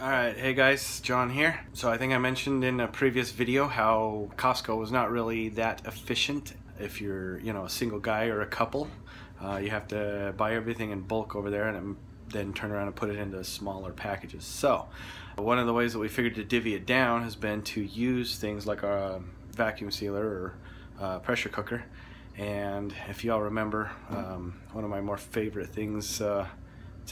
Alright, hey guys, John here. So I think I mentioned in a previous video how Costco was not really that efficient if you're, a single guy or a couple. You have to buy everything in bulk over there and then turn around and put it into smaller packages. So one of the ways that we figured to divvy it down has been to use things like a vacuum sealer or pressure cooker. And if y'all remember, one of my more favorite things to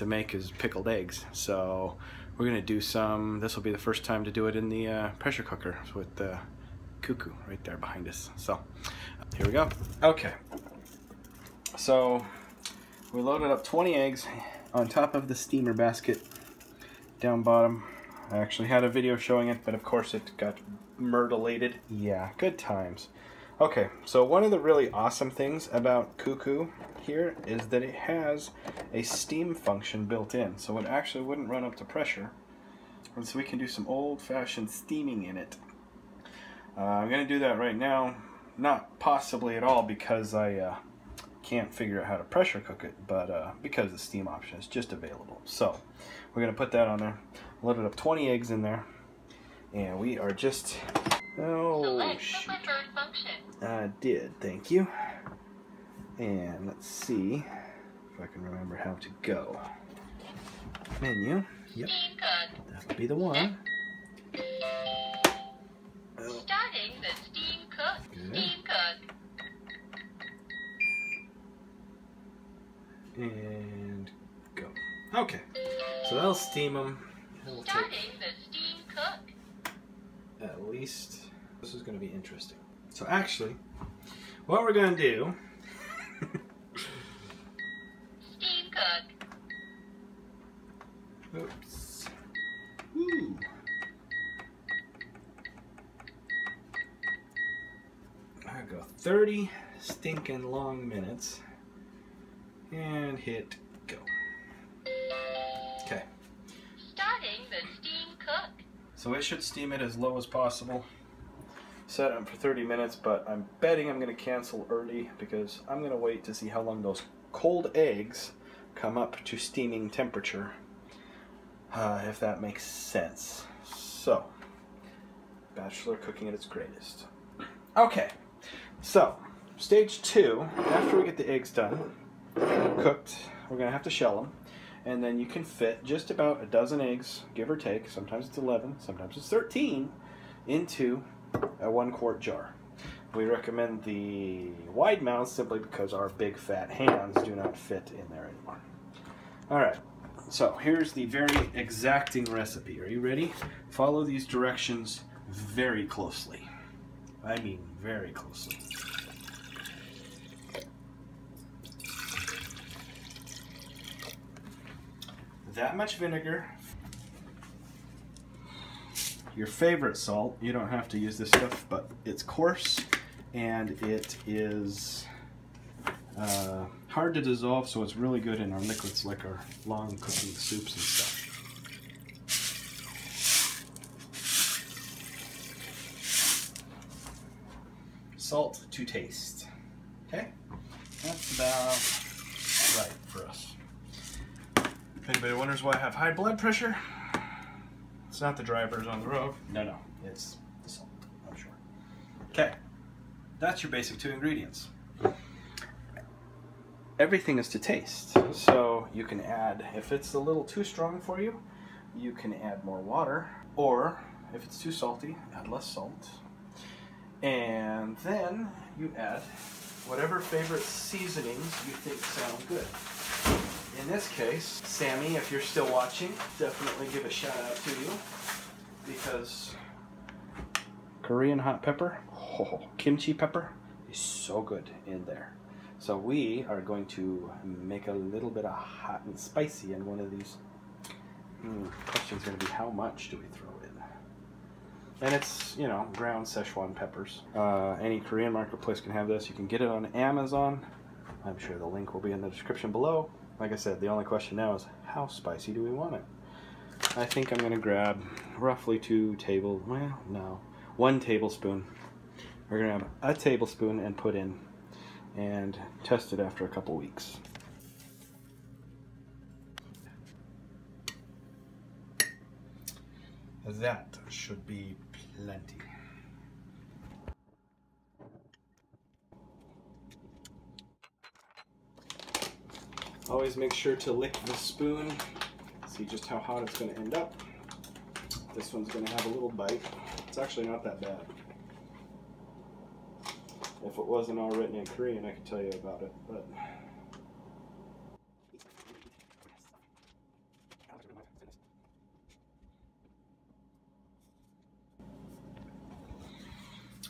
make is pickled eggs. So we're gonna do some. This will be the first time to do it in the pressure cooker with the cuckoo right there behind us. So here we go. Okay, so we loaded up 20 eggs on top of the steamer basket down bottom. I actually had a video showing it, but of course it got myrtleated. Yeah, good times. Okay, so one of the really awesome things about Cuckoo here is that it has a steam function built in, so it actually wouldn't run up to pressure, and so we can do some old-fashioned steaming in it. I'm going to do that right now, not possibly at all because I can't figure out how to pressure cook it, but because the steam option is just available. So we're going to put that on there, loaded up 20 eggs in there, and we are just... Oh, shoot. I did, thank you. And let's see if I can remember how to go. Menu. Yep. That would be the one. Starting the steam cook. Good. Steam cook. And go. Okay. So that'll steam them. It'll Starting the steam cook. At least this is going to be interesting. So actually, what we're going to do steam cook. oops. Woo. I go 30 stinking long minutes and hit go. Okay. Starting the steam cook. So it should steam it as low as possible. Set them for 30 minutes, but I'm betting I'm going to cancel early because I'm going to wait to see how long those cold eggs come up to steaming temperature, if that makes sense. So, bachelor cooking at its greatest. Okay, so stage 2, after we get the eggs done, cooked, we're going to have to shell them. And then you can fit just about a dozen eggs, give or take. Sometimes it's 11, sometimes it's 13, into a 1-quart jar. We recommend the wide mouth simply because our big fat hands do not fit in there anymore. Alright, so here's the very exacting recipe. Are you ready? Follow these directions very closely. I mean very closely. That much vinegar, your favorite salt. You don't have to use this stuff, but it's coarse and it is hard to dissolve, so it's really good in our liquids like our long cooking soups and stuff. Salt to taste. Okay, that's about right for us. If anybody wonders why I have high blood pressure, it's not the drivers on the road. No, it's the salt, I'm sure. Okay, that's your basic 2 ingredients. Everything is to taste, so you can add, if it's a little too strong for you, you can add more water, or if it's too salty, add less salt. And then you add whatever favorite seasonings you think sound good. In this case, Sammy, if you're still watching, definitely give a shout out to you, because Korean hot pepper, kimchi pepper, is so good in there. So we are going to make a little bit of hot and spicy in one of these. Question's going to be how much do we throw in? And it's, ground Szechuan peppers. Any Korean marketplace can have this. You can get it on Amazon. I'm sure the link will be in the description below. Like I said, the only question now is how spicy do we want it? I think I'm going to grab roughly 1 tablespoon. We're going to have a tablespoon and put in and test it after a couple weeks. That should be plenty. Always make sure to lick the spoon. See just how hot it's going to end up. This one's going to have a little bite. It's actually not that bad. If it wasn't all written in Korean, I could tell you about it, but...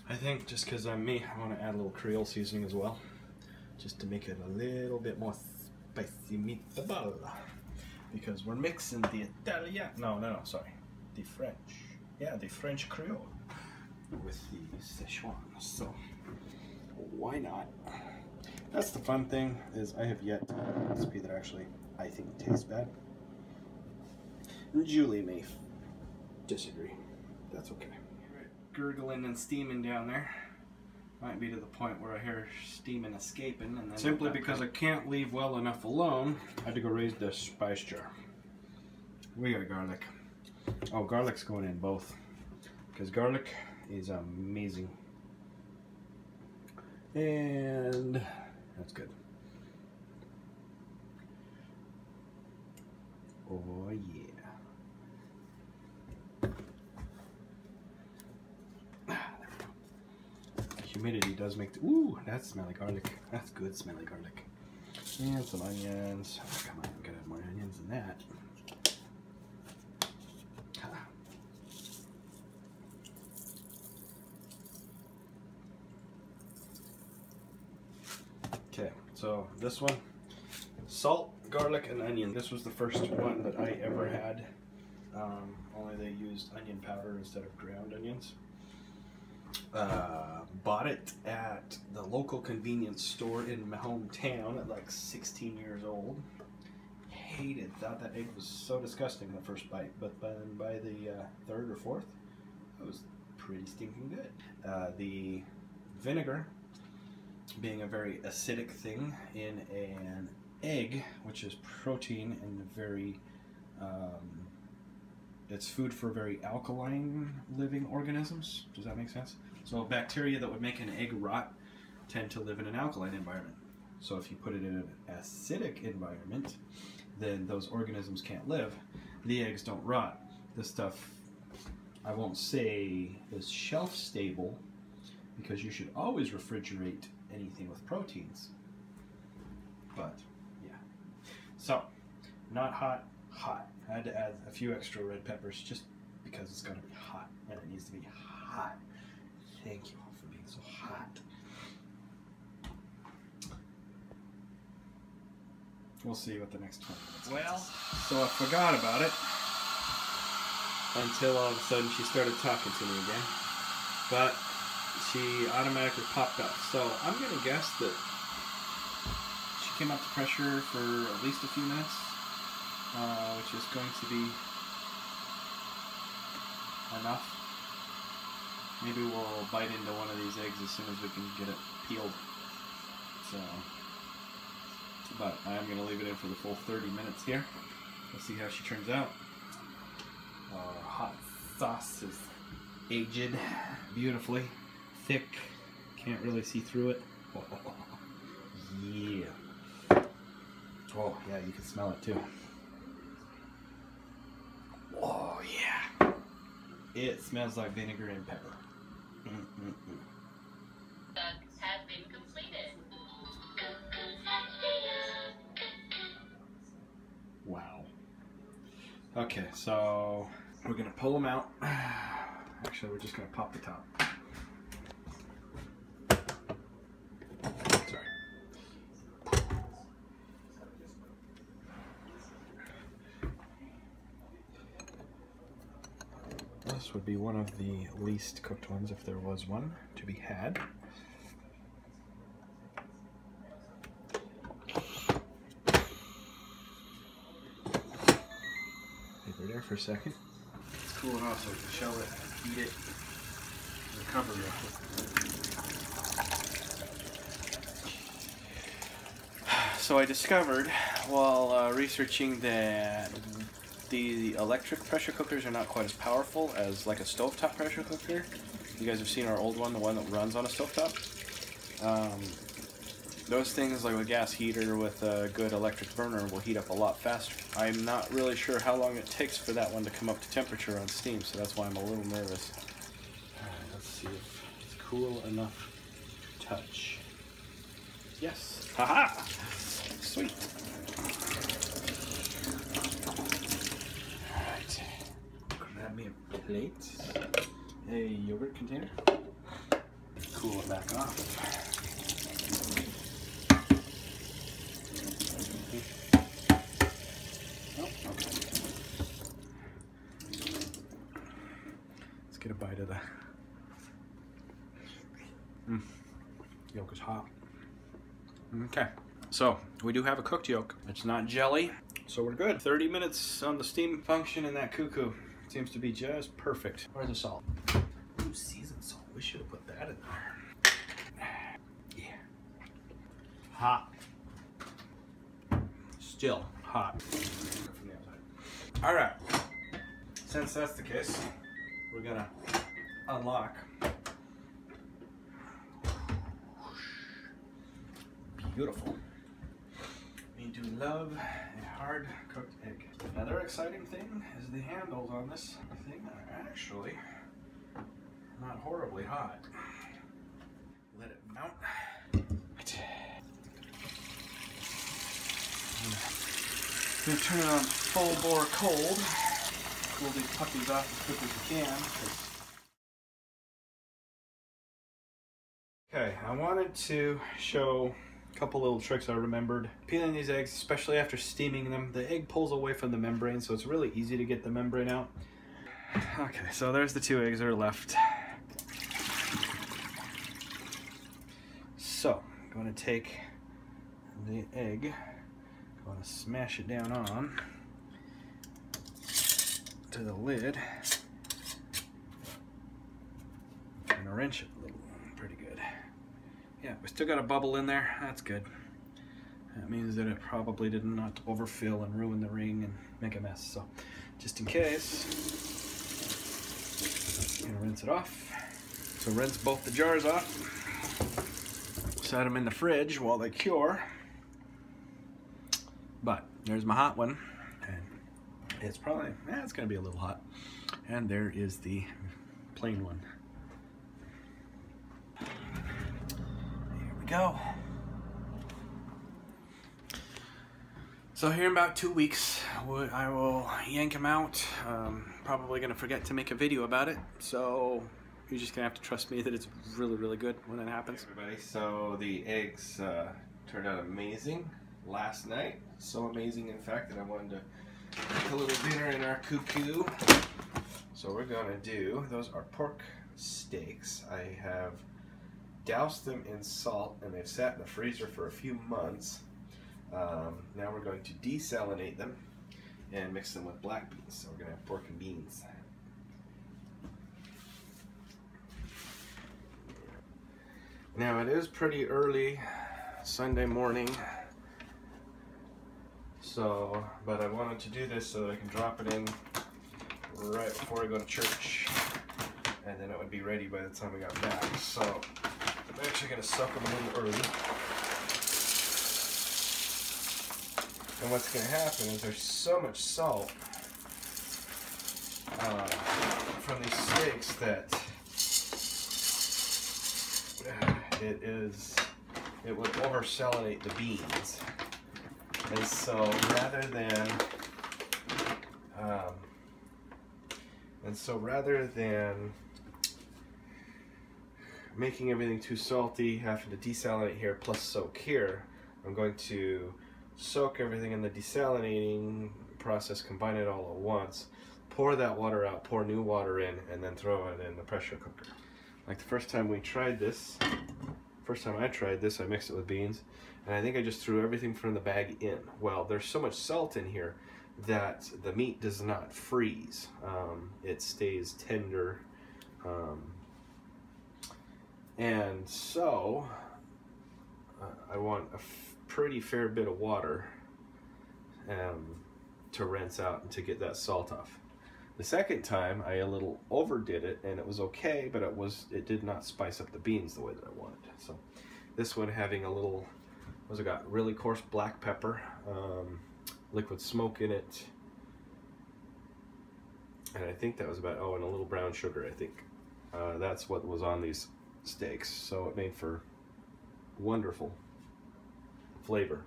I think just because I'm me, I want to add a little Creole seasoning as well, just to make it a little bit more spicy meatball. Because we're mixing the Italian, sorry, the French, the French Creole with the Szechuan. So why not? That's the fun thing, is I have yet to have a recipe that actually I think tastes bad. And Julie may disagree. That's okay. Gurgling and steaming down there. Might be to the point where I hear steam and escaping, and then simply because I can't leave well enough alone, I had to go raise the spice jar. We got garlic. Oh, garlic's going in both, because garlic is amazing. And that's good. Oh yeah. Humidity does make the, ooh, that's smelly garlic. That's good smelly garlic. And some onions. Oh, come on, I'm gonna have more onions than that. Okay, so this one, salt, garlic, and onion. This was the first one that I ever had. Only they used onion powder instead of ground onions. Bought it at the local convenience store in my hometown at like 16 years old. Hated, thought that egg was so disgusting the first bite, but then by the third or fourth, it was pretty stinking good. The vinegar, being a very acidic thing in an egg, which is protein and very, it's food for very alkaline living organisms. Does that make sense? So bacteria that would make an egg rot tend to live in an alkaline environment. So if you put it in an acidic environment, then those organisms can't live. The eggs don't rot. This stuff, I won't say is shelf stable, because you should always refrigerate anything with proteins. But yeah. So, not hot, hot. I had to add a few extra red peppers just because it's going to be hot, and it needs to be hot. Thank you all for being so hot. We'll see what the next 20 minutes. Well, so I forgot about it until all of a sudden she started talking to me again. But she automatically popped up. So I'm going to guess that she came up to pressure for at least a few minutes, which is going to be enough. Maybe we'll bite into one of these eggs as soon as we can get it peeled. So, but I am going to leave it in for the full 30 minutes here. We'll see how she turns out. Our hot sauce is aged beautifully, thick. Can't really see through it. Oh, yeah. Oh yeah, you can smell it too. Oh yeah. It smells like vinegar and pepper. Has been completed. Wow. Okay, so we're gonna pull them out. Actually, we're just gonna pop the top. Sorry. This would be one of the least cooked ones if there was one to be had. Leave her there for a second. It's cooling off so we can shell it, eat it, recover it. So I discovered while researching that The electric pressure cookers are not quite as powerful as like a stovetop pressure cooker. You guys have seen our old one, the one that runs on a stovetop. Those things, like a gas heater with a good electric burner, will heat up a lot faster. I'm not really sure how long it takes for that one to come up to temperature on steam, so that's why I'm a little nervous. Alright, let's see if it's cool enough to touch. Yes. Haha! Sweet. Alright. Grab me a plate. A yogurt container. Cool it back off. Oh, okay. Let's get a bite of the yolk is hot. Okay, so we do have a cooked yolk. It's not jelly, so we're good. 30 minutes on the steam function in that cuckoo. Seems to be just perfect. Where's the salt? Ooh, seasoned salt. We should have put that in there. Yeah. Hot. Still hot. From the outside. All right. Since that's the case, we're gonna unlock. Beautiful. We do love a hard cooked egg. Another exciting thing is the handles on this thing are actually not horribly hot. Let it mount. I'm gonna turn it on full bore cold. Cool these puppies off as quick as we can. Okay, I wanted to show a couple little tricks I remembered. Peeling these eggs, especially after steaming them, the egg pulls away from the membrane, so it's really easy to get the membrane out. Okay, so there's the 2 eggs that are left. So, I'm going to take the egg, I'm going to smash it down on to the lid, and wrench it a little, pretty good. Yeah, we still got a bubble in there. That's good. That means that it probably did not overfill and ruin the ring and make a mess. So, just in case, I'm gonna rinse it off. So rinse both the jars off. Set them in the fridge while they cure. But there's my hot one, and it's probably, it's gonna be a little hot. And there is the plain one. Go. So here in about 2 weeks, I will yank them out. Probably gonna forget to make a video about it, so you're just gonna have to trust me that it's really, really good when it happens. Hey everybody, so the eggs turned out amazing last night. So amazing, in fact, that I wanted to make a little dinner in our cuckoo. So we're gonna do, those are pork steaks. I have doused them in salt and they've sat in the freezer for a few months. Now we're going to desalinate them and mix them with black beans. So we're going to have pork and beans. Now it is pretty early Sunday morning, but I wanted to do this so that I can drop it in right before I go to church, and then it would be ready by the time we got back. So I'm actually going to soak them a little early. And what's going to happen is there's so much salt from these steaks that it would over-salinate the beans. And so rather than making everything too salty, having to desalinate here plus soak here, I'm going to soak everything in the desalinating process, combine it all at once, pour that water out, pour new water in, and then throw it in the pressure cooker. Like the first time I tried this, I mixed it with beans, and I think I just threw everything from the bag in. Well, there's so much salt in here that the meat does not freeze. It stays tender. And so I want a pretty fair bit of water to rinse out and to get that salt off. The second time I a little overdid it, and it was okay, but it did not spice up the beans the way that I wanted. So this one having a little, I got really coarse black pepper, liquid smoke in it, and I think that was about, and a little brown sugar, I think. That's what was on these steaks, so it made for wonderful flavor.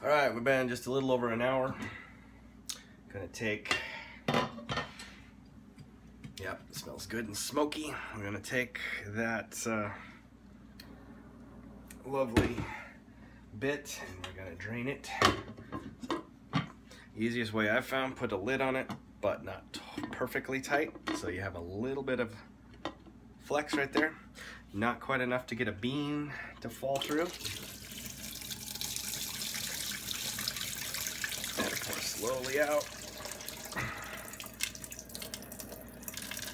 All right, we've been just a little over an hour. Gonna take, yep, it smells good and smoky. I'm gonna take that lovely bit and we're gonna drain it. Easiest way I've found, put a lid on it, but not perfectly tight, so you have a little bit of flex right there. Not quite enough to get a bean to fall through. And pour slowly out.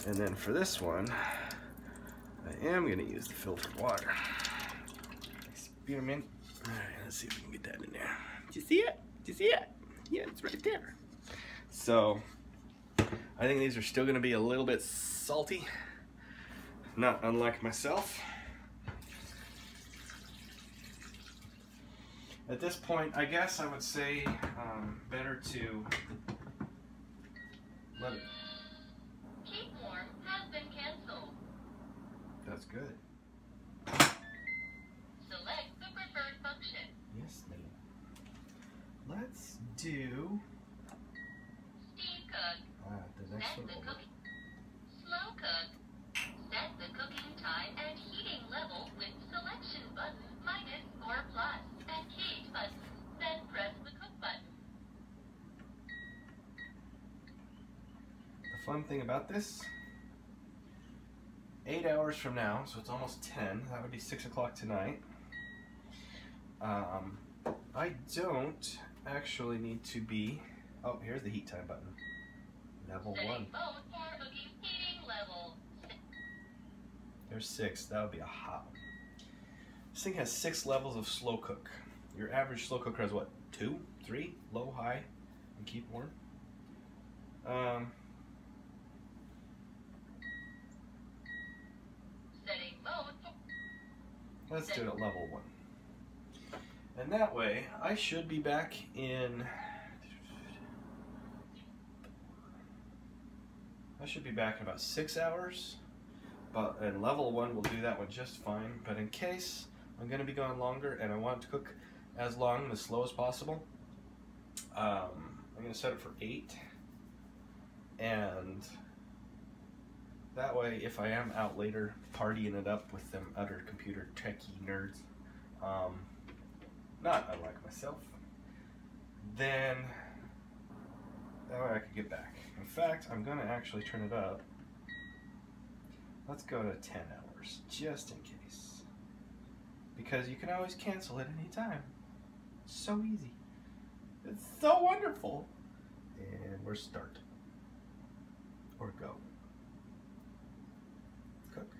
And then for this one, I am gonna use the filtered water. Spearmint. All right, let's see if we can get that in there. Do you see it? Do you see it? Yeah, it's right there. So, I think these are still gonna be a little bit salty. Not unlike myself. At this point, I guess I would say better to let it. Keep warm has been canceled. That's good. Select the preferred function. Yes, ma'am. Let's do Steam cook. the next Set one the over. cooking. Slow cook. Set the cooking time and heating level with selection button minus or plus and heat button. Then press the cook button. The fun thing about this, 8 hours from now, so it's almost 10, that would be 6 o'clock tonight. I don't actually need to be, oh, here's the heat time button. Level 1. Setting mode for cooking heating level. There's 6, that would be a hot one. This thing has 6 levels of slow cook. Your average slow cooker has what, 2, 3, low, high, and keep warm? Setting mode for Let's do it at level 1. And that way, I should be back in, about 6 hours. But in level 1, we'll do that one just fine. But in case I'm going to be going longer and I want it to cook as long and as slow as possible, I'm going to set it for 8. And that way, if I am out later partying it up with them other computer techie nerds, not unlike myself, then that way I could get back. In fact, I'm going to actually turn it up. Let's go to 10 hours, just in case. Because you can always cancel at any time. So easy. It's so wonderful. And we're start. Or go. Cook.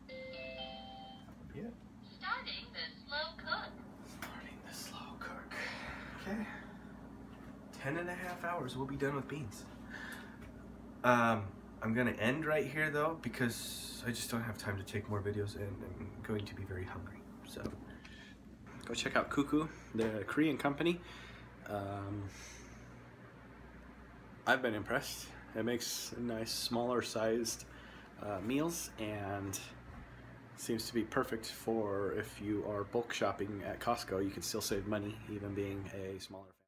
That would be it. starting the slow cook. Starting the slow cook. Okay. 10.5 hours, we'll be done with beans. I'm gonna end right here though, because I just don't have time to take more videos and I'm going to be very hungry. So go check out Cuckoo, the Korean company. I've been impressed. It makes nice smaller sized meals and seems to be perfect for if you are bulk shopping at Costco. You can still save money even being a smaller family.